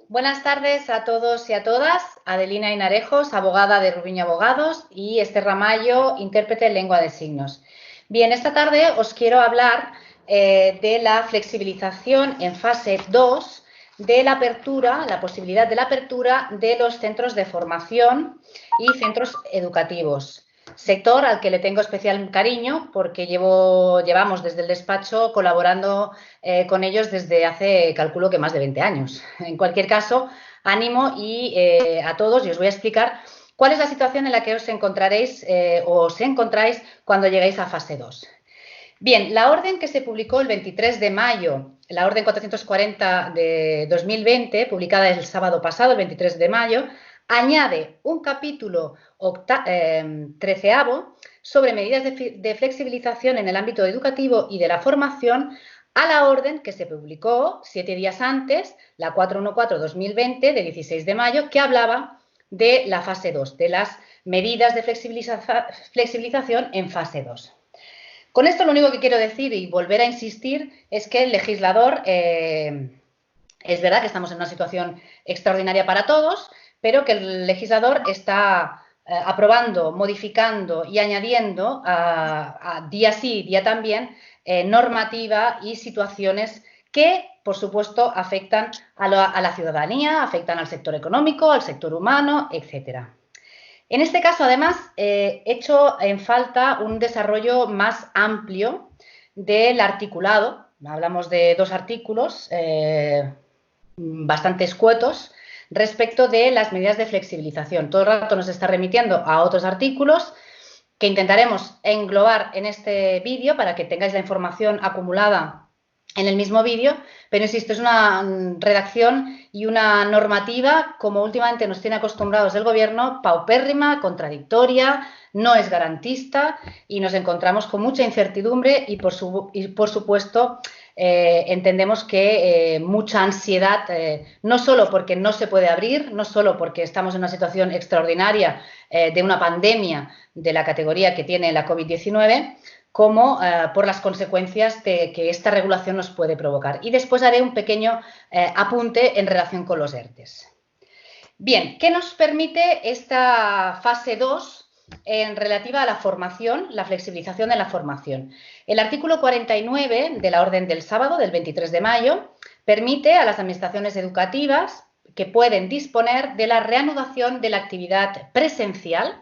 Buenas tardes a todos y a todas. Adelina Hinarejos, abogada de Rubiño Abogados, y Esther Ramallo, intérprete en lengua de signos. Bien, esta tarde os quiero hablar de la flexibilización en fase 2 de la apertura, la posibilidad de la apertura de los centros de formación y centros educativos. Sector al que le tengo especial cariño porque llevamos desde el despacho colaborando con ellos desde hace, calculo que más de 20 años. En cualquier caso, ánimo a todos y os voy a explicar cuál es la situación en la que os encontraréis o os encontráis cuando lleguéis a fase 2. Bien, la orden que se publicó el 23 de mayo, la orden 440 de 2020, publicada el sábado pasado, el 23 de mayo, añade un capítulo 13º sobre medidas de flexibilización en el ámbito educativo y de la formación a la orden que se publicó 7 días antes, la 414-2020, de 16 de mayo, que hablaba de la fase 2, de las medidas de flexibilización en fase 2. Con esto lo único que quiero decir y volver a insistir es que el legislador, es verdad que estamos en una situación extraordinaria para todos, pero que el legislador está aprobando, modificando y añadiendo a día sí, día también, normativa y situaciones que, por supuesto, afectan a la ciudadanía, afectan al sector económico, al sector humano, etcétera. En este caso, además, he hecho en falta un desarrollo más amplio del articulado. Hablamos de 2 artículos bastante escuetos respecto de las medidas de flexibilización. Todo el rato nos está remitiendo a otros artículos que intentaremos englobar en este vídeo para que tengáis la información acumulada en el mismo vídeo, pero insisto, es una redacción y una normativa, como últimamente nos tiene acostumbrados el gobierno, paupérrima, contradictoria, no es garantista y nos encontramos con mucha incertidumbre y por supuesto entendemos que mucha ansiedad, no solo porque no se puede abrir, no solo porque estamos en una situación extraordinaria de una pandemia de la categoría que tiene la COVID-19, como por las consecuencias que esta regulación nos puede provocar. Y después haré un pequeño apunte en relación con los ERTEs. Bien, ¿qué nos permite esta fase 2 en relativa a la formación, la flexibilización de la formación? El artículo 49 de la orden del sábado, del 23 de mayo, permite a las administraciones educativas que pueden disponer de la reanudación de la actividad presencial,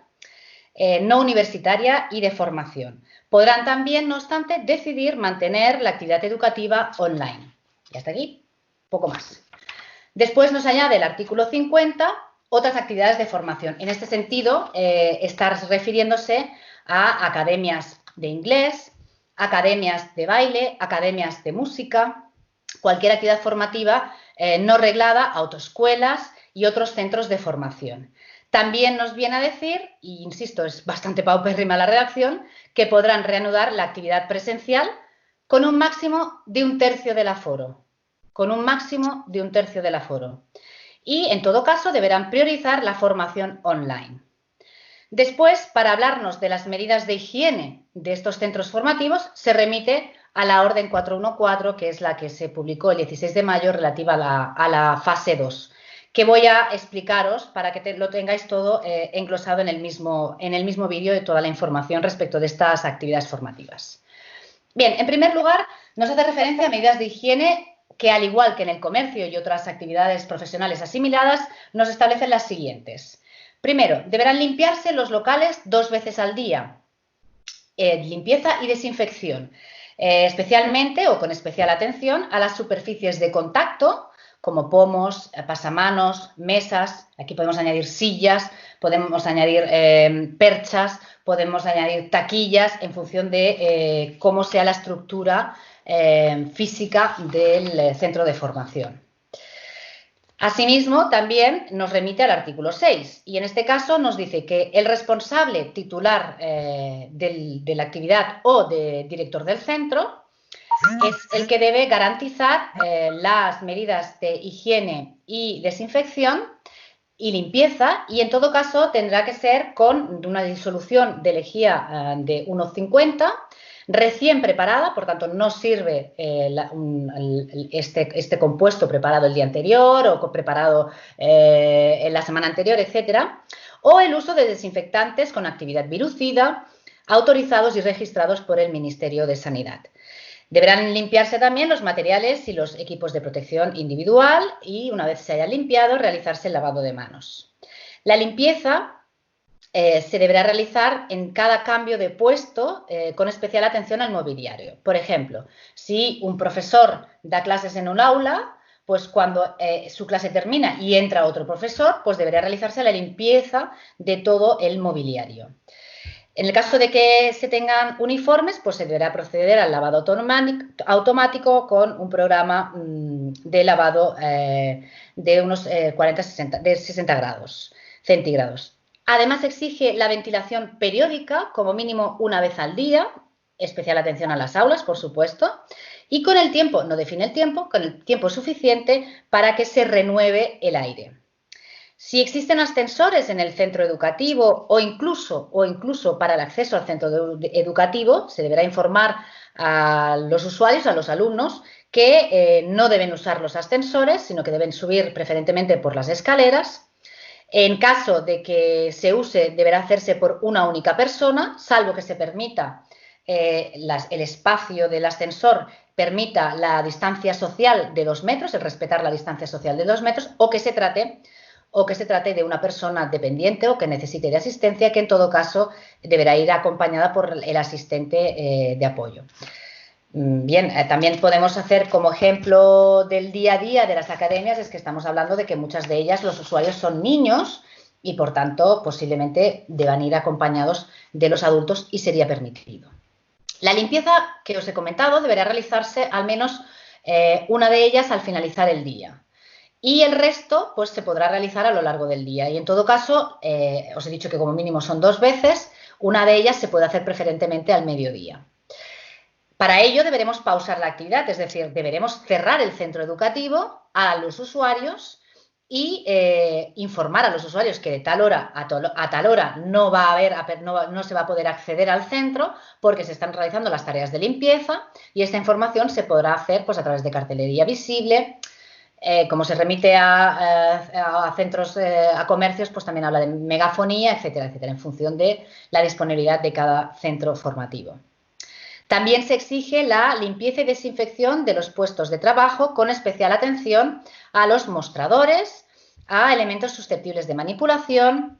no universitaria y de formación. Podrán también, no obstante, decidir mantener la actividad educativa online. Y hasta aquí, poco más. Después nos añade el artículo 50, otras actividades de formación. En este sentido, está refiriéndose a academias de inglés, academias de baile, academias de música, cualquier actividad formativa no reglada, autoescuelas y otros centros de formación. También nos viene a decir, y insisto, es bastante paupérrima la redacción, que podrán reanudar la actividad presencial con un máximo de 1/3 del aforo. Con un máximo de 1/3 del aforo. Y, en todo caso, deberán priorizar la formación online. Después, para hablarnos de las medidas de higiene de estos centros formativos, se remite a la orden 414, que es la que se publicó el 16 de mayo relativa a la fase 2, que voy a explicaros para que lo tengáis todo englosado en el mismo vídeo de toda la información respecto de estas actividades formativas. Bien, en primer lugar, nos hace referencia a medidas de higiene que, al igual que en el comercio y otras actividades profesionales asimiladas, nos establecen las siguientes. Primero, deberán limpiarse los locales 2 veces al día. Limpieza y desinfección, especialmente o con especial atención a las superficies de contacto, como pomos, pasamanos, mesas, aquí podemos añadir sillas, podemos añadir perchas, podemos añadir taquillas en función de cómo sea la estructura física del centro de formación. Asimismo, también nos remite al artículo 6 y en este caso nos dice que el responsable titular de la actividad o de director del centro es el que debe garantizar las medidas de higiene y desinfección y limpieza, y en todo caso tendrá que ser con una disolución de lejía de 1,50, recién preparada, por tanto no sirve este compuesto preparado el día anterior o preparado en la semana anterior, etcétera, o el uso de desinfectantes con actividad virucida autorizados y registrados por el Ministerio de Sanidad. Deberán limpiarse también los materiales y los equipos de protección individual y, una vez se haya limpiado, realizarse el lavado de manos. La limpieza se deberá realizar en cada cambio de puesto con especial atención al mobiliario. Por ejemplo, si un profesor da clases en un aula, pues cuando su clase termina y entra otro profesor, pues deberá realizarse la limpieza de todo el mobiliario. En el caso de que se tengan uniformes, pues se deberá proceder al lavado automático con un programa de lavado de unos 60 grados centígrados. Además, exige la ventilación periódica, como mínimo una vez al día, especial atención a las aulas, por supuesto, y con el tiempo, no define el tiempo, con el tiempo suficiente para que se renueve el aire. Si existen ascensores en el centro educativo o incluso para el acceso al centro educativo, se deberá informar a los usuarios, a los alumnos, que no deben usar los ascensores, sino que deben subir preferentemente por las escaleras. En caso de que se use, deberá hacerse por una única persona, salvo que se permita el espacio del ascensor permita la distancia social de 2 metros, el respetar la distancia social de 2 metros, o que se trate de una persona dependiente o que necesite de asistencia, que en todo caso deberá ir acompañada por el asistente de apoyo. Bien, también podemos hacer como ejemplo del día a día de las academias, es que estamos hablando de que muchas de ellas los usuarios son niños y por tanto posiblemente deban ir acompañados de los adultos y sería permitido. La limpieza que os he comentado deberá realizarse al menos una de ellas al finalizar el día. Y el resto, pues, se podrá realizar a lo largo del día. Y en todo caso, os he dicho que como mínimo son 2 veces, una de ellas se puede hacer preferentemente al mediodía. Para ello deberemos pausar la actividad, es decir, deberemos cerrar el centro educativo a los usuarios y informar a los usuarios que de tal hora a tal hora no se va a poder acceder al centro porque se están realizando las tareas de limpieza y esta información se podrá hacer pues, a través de cartelería visible. Como se remite a centros, a comercios, pues también habla de megafonía, etcétera, etcétera, en función de la disponibilidad de cada centro formativo. También se exige la limpieza y desinfección de los puestos de trabajo con especial atención a los mostradores, a elementos susceptibles de manipulación,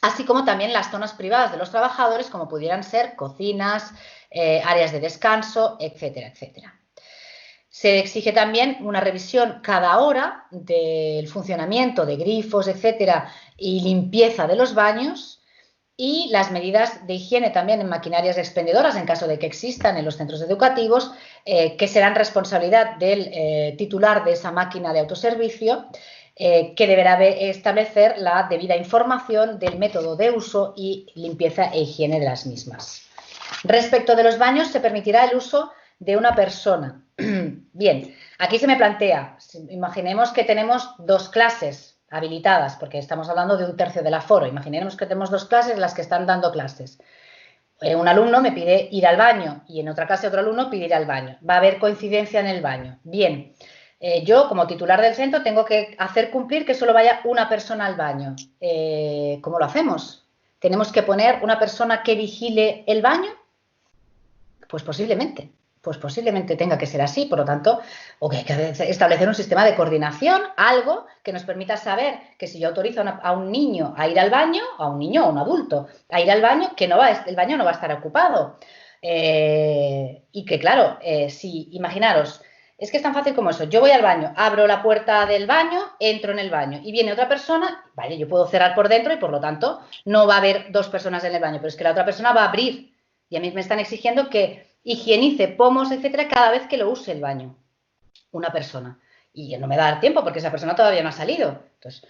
así como también las zonas privadas de los trabajadores, como pudieran ser cocinas, áreas de descanso, etcétera, etcétera. Se exige también una revisión cada hora del funcionamiento de grifos, etcétera, y limpieza de los baños y las medidas de higiene también en maquinarias expendedoras, en caso de que existan en los centros educativos, que serán responsabilidad del titular de esa máquina de autoservicio, que deberá establecer la debida información del método de uso y limpieza e higiene de las mismas. Respecto de los baños, se permitirá el uso de una persona. Bien, aquí se me plantea, imaginemos que tenemos 2 clases habilitadas, porque estamos hablando de 1/3 del aforo, imaginemos que tenemos 2 clases en las que están dando clases. Un alumno me pide ir al baño y en otra clase otro alumno pide ir al baño. Va a haber coincidencia en el baño. Bien, yo como titular del centro tengo que hacer cumplir que solo vaya una persona al baño. ¿Cómo lo hacemos? ¿Tenemos que poner una persona que vigile el baño? Pues posiblemente tenga que ser así, por lo tanto, o que hay que establecer un sistema de coordinación, algo que nos permita saber que si yo autorizo a un niño a ir al baño, a un niño o a un adulto a ir al baño, que el baño no va a estar ocupado. Y que claro, si imaginaros, es que es tan fácil como eso, yo voy al baño, abro la puerta del baño, entro en el baño y viene otra persona, vale, yo puedo cerrar por dentro y por lo tanto no va a haber 2 personas en el baño, pero es que la otra persona va a abrir y a mí me están exigiendo que higienice pomos, etcétera, cada vez que lo use el baño, una persona. Y no me va a dar tiempo porque esa persona todavía no ha salido. Entonces,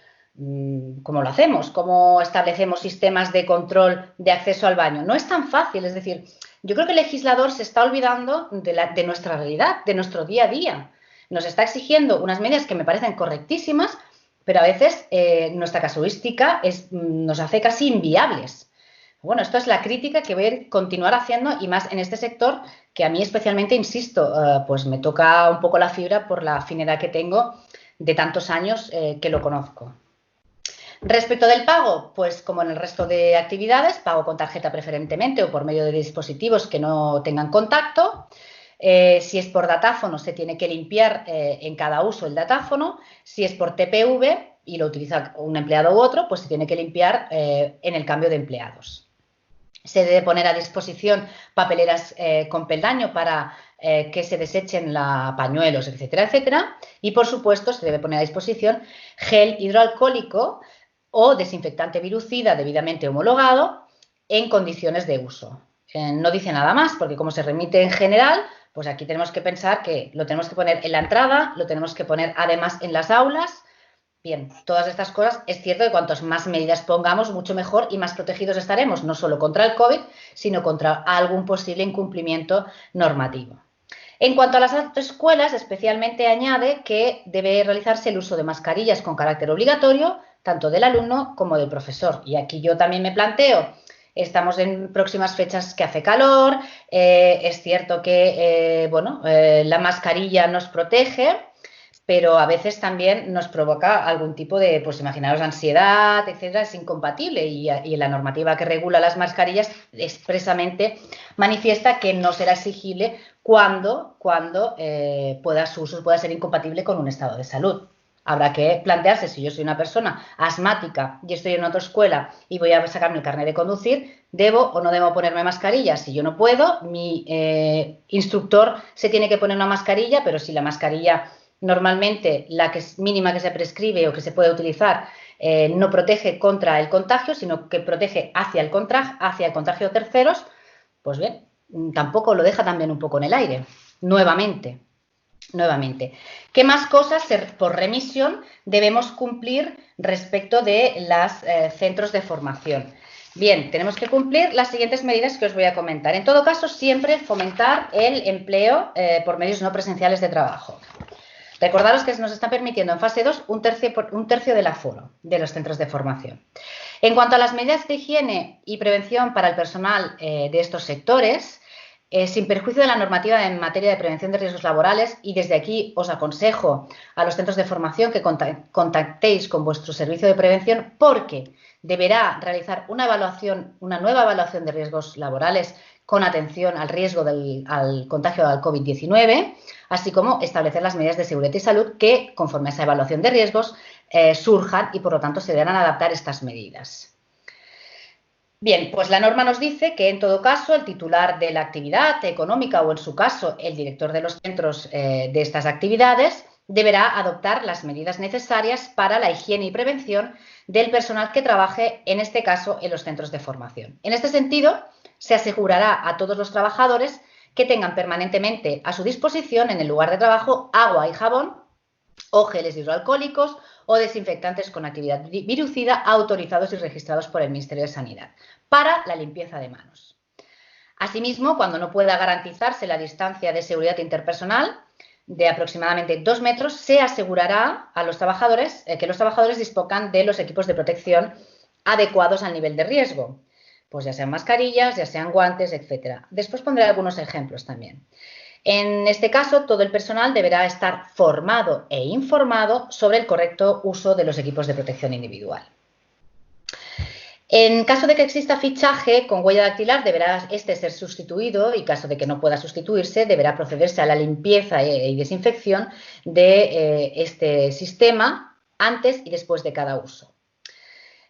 ¿cómo lo hacemos? ¿Cómo establecemos sistemas de control de acceso al baño? No es tan fácil, es decir, yo creo que el legislador se está olvidando de nuestra realidad, de nuestro día a día. Nos está exigiendo unas medidas que me parecen correctísimas, pero a veces nuestra casuística nos hace casi inviables. Bueno, esto es la crítica que voy a continuar haciendo y más en este sector que a mí especialmente, insisto, pues me toca un poco la fibra por la afinidad que tengo de tantos años que lo conozco. Respecto del pago, pues como en el resto de actividades, pago con tarjeta preferentemente o por medio de dispositivos que no tengan contacto. Si es por datáfono, se tiene que limpiar en cada uso el datáfono. Si es por TPV y lo utiliza un empleado u otro, pues se tiene que limpiar en el cambio de empleados. Se debe poner a disposición papeleras con peldaño para que se desechen pañuelos, etcétera, etcétera. Y, por supuesto, se debe poner a disposición gel hidroalcohólico o desinfectante virucida debidamente homologado en condiciones de uso. No dice nada más, porque como se remite en general, pues aquí tenemos que pensar que lo tenemos que poner en la entrada, lo tenemos que poner además en las aulas. Bien, todas estas cosas, es cierto que cuantas más medidas pongamos, mucho mejor y más protegidos estaremos, no solo contra el COVID, sino contra algún posible incumplimiento normativo. En cuanto a las autoescuelas, especialmente añade que debe realizarse el uso de mascarillas con carácter obligatorio, tanto del alumno como del profesor. Y aquí yo también me planteo, estamos en próximas fechas que hace calor, es cierto que la mascarilla nos protege, pero a veces también nos provoca algún tipo de, pues imaginaros, ansiedad, etcétera, es incompatible y la normativa que regula las mascarillas expresamente manifiesta que no será exigible cuando su uso pueda ser incompatible con un estado de salud. Habrá que plantearse, si yo soy una persona asmática y estoy en otra escuela y voy a sacarme el carnet de conducir, ¿debo o no debo ponerme mascarilla? Si yo no puedo, mi instructor se tiene que poner una mascarilla, pero si la mascarilla normalmente la mínima que se prescribe o que se puede utilizar no protege contra el contagio, sino que protege hacia el contagio de terceros, pues bien, tampoco lo deja también un poco en el aire. Nuevamente. ¿Qué más cosas por remisión debemos cumplir respecto de los centros de formación? Bien, tenemos que cumplir las siguientes medidas que os voy a comentar. En todo caso, siempre fomentar el empleo por medios no presenciales de trabajo. Recordaros que nos está permitiendo en fase 2 un tercio del aforo de los centros de formación. En cuanto a las medidas de higiene y prevención para el personal de estos sectores, sin perjuicio de la normativa en materia de prevención de riesgos laborales, y desde aquí os aconsejo a los centros de formación que contactéis con vuestro servicio de prevención porque deberá realizar una nueva evaluación de riesgos laborales con atención al riesgo al contagio del COVID-19, así como establecer las medidas de seguridad y salud que, conforme a esa evaluación de riesgos, surjan y, por lo tanto, se deberán adaptar estas medidas. Bien, pues la norma nos dice que, en todo caso, el titular de la actividad económica o, en su caso, el director de los centros de estas actividades deberá adoptar las medidas necesarias para la higiene y prevención del personal que trabaje, en este caso, en los centros de formación. En este sentido, se asegurará a todos los trabajadores que tengan permanentemente a su disposición en el lugar de trabajo agua y jabón o geles hidroalcohólicos o desinfectantes con actividad virucida autorizados y registrados por el Ministerio de Sanidad para la limpieza de manos. Asimismo, cuando no pueda garantizarse la distancia de seguridad interpersonal de aproximadamente 2 metros, se asegurará a los trabajadores que los trabajadores dispongan de los equipos de protección adecuados al nivel de riesgo, pues ya sean mascarillas, ya sean guantes, etcétera. Después pondré algunos ejemplos también. En este caso, todo el personal deberá estar formado e informado sobre el correcto uso de los equipos de protección individual. En caso de que exista fichaje con huella dactilar, deberá este ser sustituido y, en caso de que no pueda sustituirse, deberá procederse a la limpieza y desinfección de este sistema antes y después de cada uso.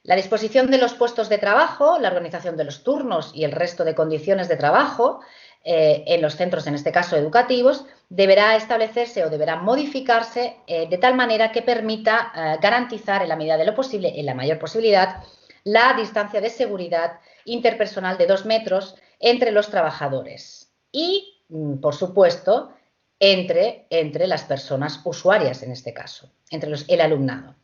La disposición de los puestos de trabajo, la organización de los turnos y el resto de condiciones de trabajo en los centros, en este caso educativos, deberá establecerse o deberá modificarse de tal manera que permita garantizar en la medida de lo posible, en la mayor posibilidad, la distancia de seguridad interpersonal de 2 metros entre los trabajadores y, por supuesto, entre las personas usuarias, en este caso, entre el alumnado.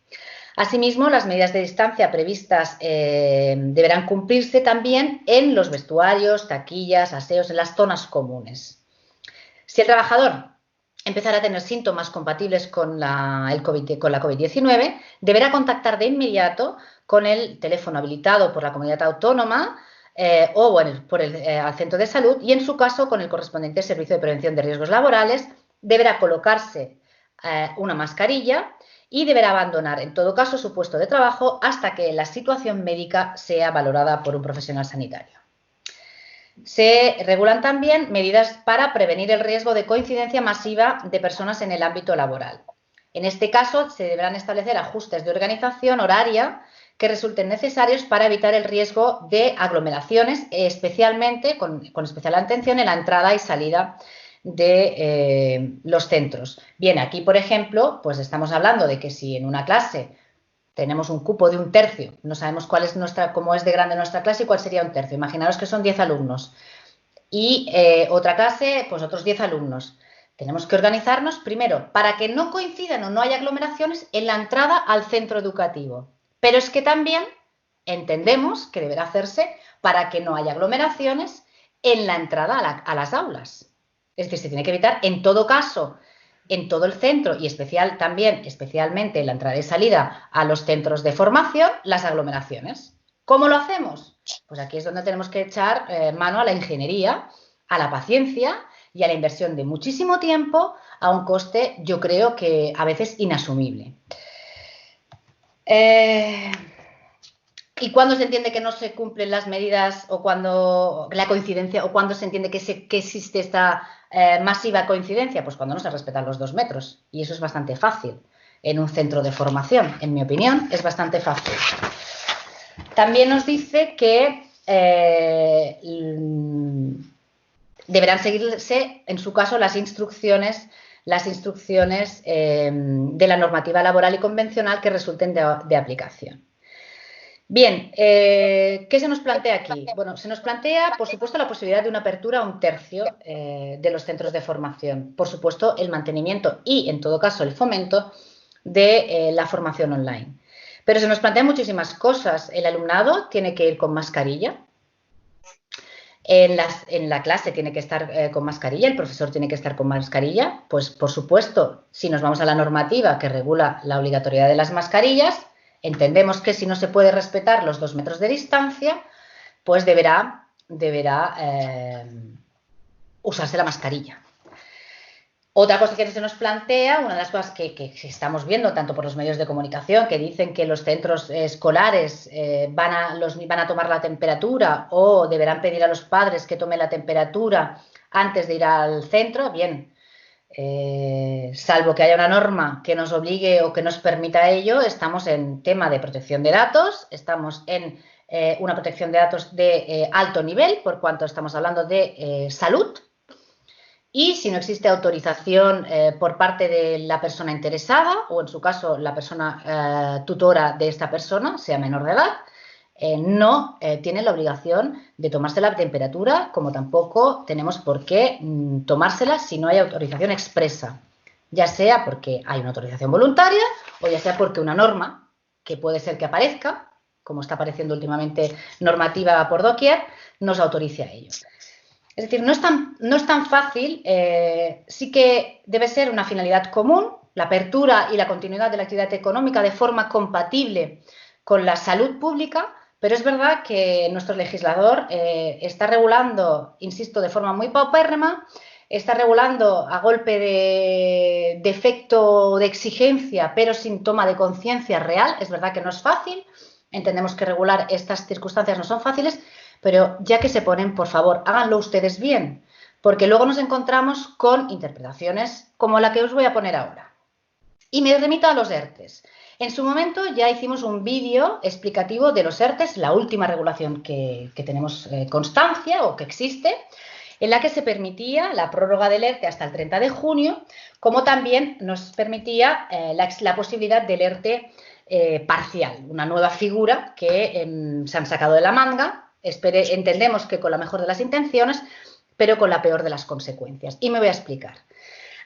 Asimismo, las medidas de distancia previstas deberán cumplirse también en los vestuarios, taquillas, aseos, en las zonas comunes. Si el trabajador empezara a tener síntomas compatibles con la COVID-19, deberá contactar de inmediato con el teléfono habilitado por la comunidad autónoma o bueno, al centro de salud y, en su caso, con el correspondiente servicio de prevención de riesgos laborales, deberá colocarse una mascarilla y deberá abandonar, en todo caso, su puesto de trabajo hasta que la situación médica sea valorada por un profesional sanitario. Se regulan también medidas para prevenir el riesgo de coincidencia masiva de personas en el ámbito laboral. En este caso, se deberán establecer ajustes de organización horaria que resulten necesarios para evitar el riesgo de aglomeraciones, especialmente con especial atención en la entrada y salida de los centros. Bien, aquí, por ejemplo, pues estamos hablando de que si en una clase tenemos un cupo de 1/3, no sabemos cómo es de grande nuestra clase y cuál sería 1/3. Imaginaros que son 10 alumnos y otra clase, pues otros 10 alumnos. Tenemos que organizarnos primero para que no coincidan o no haya aglomeraciones en la entrada al centro educativo. Pero es que también entendemos que deberá hacerse para que no haya aglomeraciones en la entrada a las aulas. Es decir, se tiene que evitar en todo caso, en todo el centro y especialmente en la entrada y salida a los centros de formación, las aglomeraciones. ¿Cómo lo hacemos? Pues aquí es donde tenemos que echar mano a la ingeniería, a la paciencia y a la inversión de muchísimo tiempo a un coste, yo creo que a veces inasumible. ¿Y cuándo se entiende que no se cumplen las medidas o cuando la coincidencia o cuándo se entiende que existe esta masiva coincidencia? Pues cuando no se respetan los 2 metros. Y eso es bastante fácil en un centro de formación. En mi opinión, es bastante fácil. También nos dice que deberán seguirse, en su caso, las instrucciones de la normativa laboral y convencional que resulten de aplicación. Bien, ¿qué se nos plantea aquí? Bueno, se nos plantea, por supuesto, la posibilidad de una apertura a 1/3 de los centros de formación. Por supuesto, el mantenimiento y, en todo caso, el fomento de la formación online. Pero se nos plantean muchísimas cosas. El alumnado tiene que ir con mascarilla. En la clase tiene que estar con mascarilla, el profesor tiene que estar con mascarilla. Pues, por supuesto, si nos vamos a la normativa que regula la obligatoriedad de las mascarillas, entendemos que si no se puede respetar los 2 metros de distancia, pues deberá usarse la mascarilla. Otra cosa que se nos plantea, una de las cosas que estamos viendo tanto por los medios de comunicación, que dicen que los centros escolares van a tomar la temperatura o deberán pedir a los padres que tomen la temperatura antes de ir al centro. Bien, salvo que haya una norma que nos obligue o que nos permita ello, estamos en tema de protección de datos, estamos en una protección de datos de alto nivel, por cuanto estamos hablando de salud. Y si no existe autorización por parte de la persona interesada o, en su caso, la persona tutora de esta persona, sea menor de edad, no tiene la obligación de tomarse la temperatura, como tampoco tenemos por qué tomársela si no hay autorización expresa, ya sea porque hay una autorización voluntaria o ya sea porque una norma, que puede ser que aparezca, como está apareciendo últimamente normativa por doquier, nos autorice a ello. Es decir, no es tan fácil, sí que debe ser una finalidad común, la apertura y la continuidad de la actividad económica de forma compatible con la salud pública, pero es verdad que nuestro legislador está regulando, insisto, de forma muy paupérrima, está regulando a golpe de efecto de exigencia, pero sin toma de conciencia real. Es verdad que no es fácil, entendemos que regular estas circunstancias no son fáciles, pero ya que se ponen, por favor, háganlo ustedes bien, porque luego nos encontramos con interpretaciones como la que os voy a poner ahora. Y me remito a los ERTES. En su momento ya hicimos un vídeo explicativo de los ERTES, la última regulación que tenemos constancia o que existe, en la que se permitía la prórroga del ERTE hasta el 30 de junio, como también nos permitía la posibilidad del ERTE parcial, una nueva figura que se han sacado de la manga. Entendemos que con la mejor de las intenciones, pero con la peor de las consecuencias. Y me voy a explicar.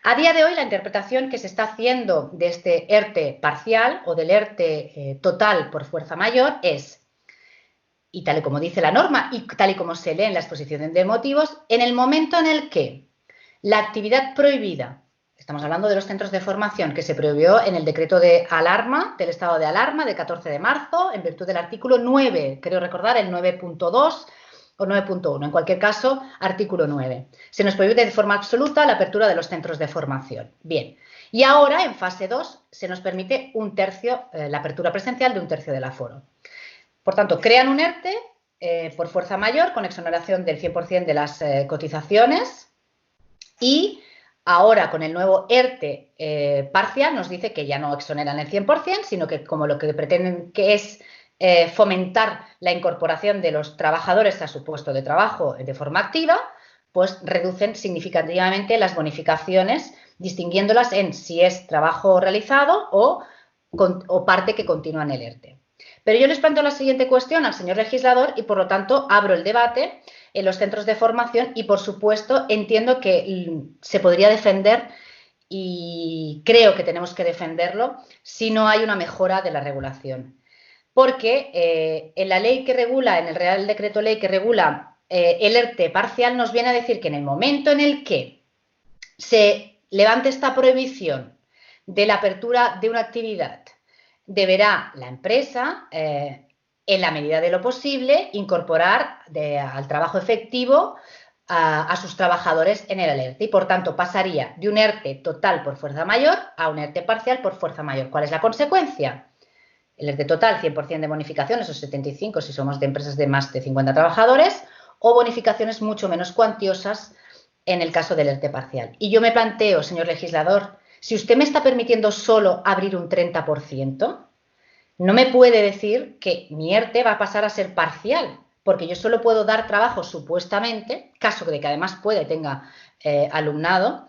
A día de hoy, la interpretación que se está haciendo de este ERTE parcial o del ERTE total por fuerza mayor es, y tal y como dice la norma y tal y como se lee en la exposición de motivos, en el momento en el que la actividad prohibida, estamos hablando de los centros de formación, que se prohibió en el decreto de alarma, del estado de alarma, de 14 de marzo, en virtud del artículo 9, creo recordar, el 9.2 o 9.1, en cualquier caso, artículo 9. Se nos prohíbe de forma absoluta la apertura de los centros de formación. Bien, y ahora en fase 2 se nos permite un tercio, la apertura presencial de un tercio del aforo. Por tanto, crean un ERTE por fuerza mayor con exoneración del 100% de las cotizaciones y ahora con el nuevo ERTE parcial nos dice que ya no exoneran el 100%, sino que como lo que pretenden que es fomentar la incorporación de los trabajadores a su puesto de trabajo de forma activa, pues reducen significativamente las bonificaciones, distinguiéndolas en si es trabajo realizado o parte que continúa en el ERTE. Pero yo les planteo la siguiente cuestión al señor legislador y, por lo tanto, abro el debate en los centros de formación y, por supuesto, entiendo que se podría defender y creo que tenemos que defenderlo si no hay una mejora de la regulación. Porque en la ley que regula, en el Real Decreto Ley que regula el ERTE parcial, nos viene a decir que en el momento en el que se levante esta prohibición de la apertura de una actividad, deberá la empresa, en la medida de lo posible, incorporar al trabajo efectivo a sus trabajadores en el ERTE y, por tanto, pasaría de un ERTE total por fuerza mayor a un ERTE parcial por fuerza mayor. ¿Cuál es la consecuencia? El ERTE total, 100% de bonificación, esos 75 si somos de empresas de más de 50 trabajadores, o bonificaciones mucho menos cuantiosas en el caso del ERTE parcial. Y yo me planteo, señor legislador, si usted me está permitiendo solo abrir un 30%, no me puede decir que mi ERTE va a pasar a ser parcial, porque yo solo puedo dar trabajo supuestamente, caso de que además pueda y tenga alumnado,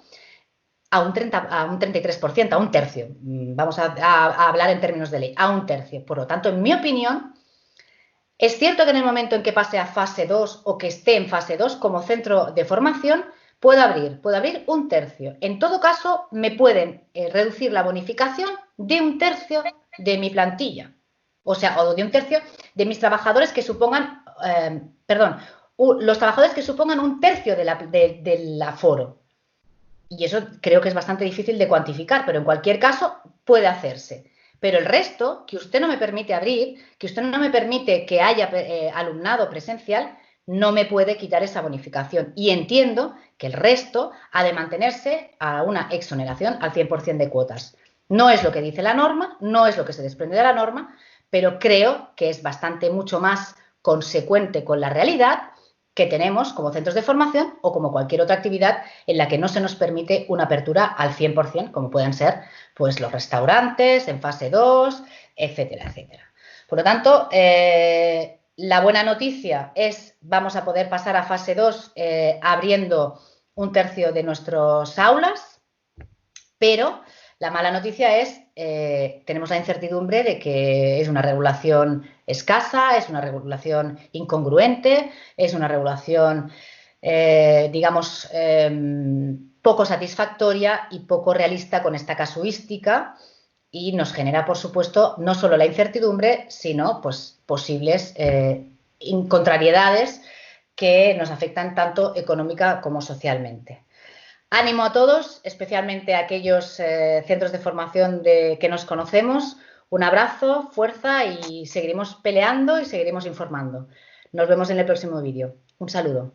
a un 33%, a un tercio. Vamos a hablar en términos de ley, a un tercio. Por lo tanto, en mi opinión, es cierto que en el momento en que pase a fase 2 o que esté en fase 2 como centro de formación, puedo abrir un tercio. En todo caso, me pueden reducir la bonificación de un tercio de mi plantilla. O sea, o de un tercio de mis trabajadores que supongan, los trabajadores que supongan un tercio del aforo. Y eso creo que es bastante difícil de cuantificar, pero en cualquier caso puede hacerse. Pero el resto, que usted no me permite abrir, que usted no me permite que haya alumnado presencial, no me puede quitar esa bonificación. Y entiendo que el resto ha de mantenerse a una exoneración al 100% de cuotas. No es lo que dice la norma, no es lo que se desprende de la norma, pero creo que es bastante mucho más consecuente con la realidad que tenemos como centros de formación o como cualquier otra actividad en la que no se nos permite una apertura al 100%, como pueden ser pues, los restaurantes en fase 2, etcétera, etcétera. Por lo tanto, la buena noticia es vamos a poder pasar a fase 2 abriendo un tercio de nuestras aulas, pero la mala noticia es tenemos la incertidumbre de que es una regulación escasa, es una regulación incongruente, es una regulación, digamos, poco satisfactoria y poco realista con esta casuística y nos genera, por supuesto, no solo la incertidumbre, sino pues, posibles contrariedades que nos afectan tanto económica como socialmente. Ánimo a todos, especialmente a aquellos centros de formación que nos conocemos. Un abrazo, fuerza y seguiremos peleando y seguiremos informando. Nos vemos en el próximo vídeo. Un saludo.